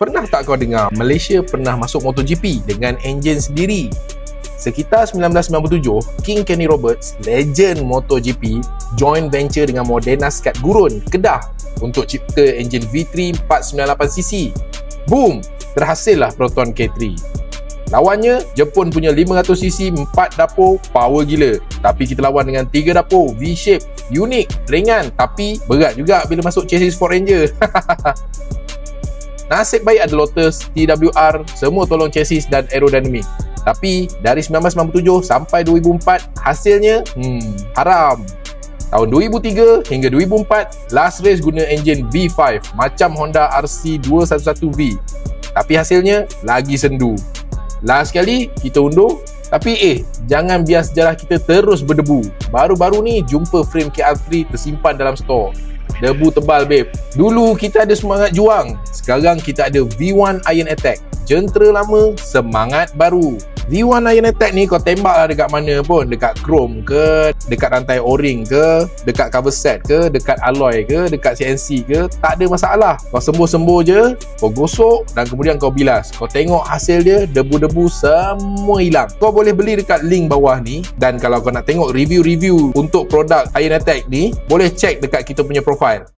Pernah tak kau dengar Malaysia pernah masuk MotoGP dengan enjin sendiri? Sekitar 1997, King Kenny Roberts, legend MotoGP, joint venture dengan Modena Skat Gurun, Kedah untuk cipta enjin V3 498cc. Boom! Terhasillah Proton K3. Lawannya, Jepun punya 500cc 4 dapur, power gila. Tapi kita lawan dengan 3 dapur, V-shape, unik, ringan, tapi berat juga bila masuk chassis Ford Ranger. Nasib baik ada Lotus, TWR, semua tolong chassis dan aerodinamik. Tapi dari 1997 sampai 2004, hasilnya haram. Tahun 2003 hingga 2004, last race guna enjin V5 macam Honda RC211V. Tapi hasilnya lagi sendu. Last kali kita undur, tapi jangan biar sejarah kita terus berdebu. Baru-baru ni jumpa frame KR3 tersimpan dalam store. Debu tebal babe. Dulu kita ada semangat juang, sekarang kita ada V1 Iron Attack. Jentera lama, semangat baru. V1 Iron Attack ni kau tembak lah dekat mana pun. Dekat chrome ke, dekat rantai o-ring ke, dekat cover set ke, dekat alloy ke, dekat CNC ke, tak ada masalah. Kau sembuh-sembuh je, kau gosok dan kemudian kau bilas. Kau tengok hasil dia, debu-debu semua hilang. Kau boleh beli dekat link bawah ni. Dan kalau kau nak tengok review-review untuk produk Iron Attack ni, boleh check dekat kita punya profile.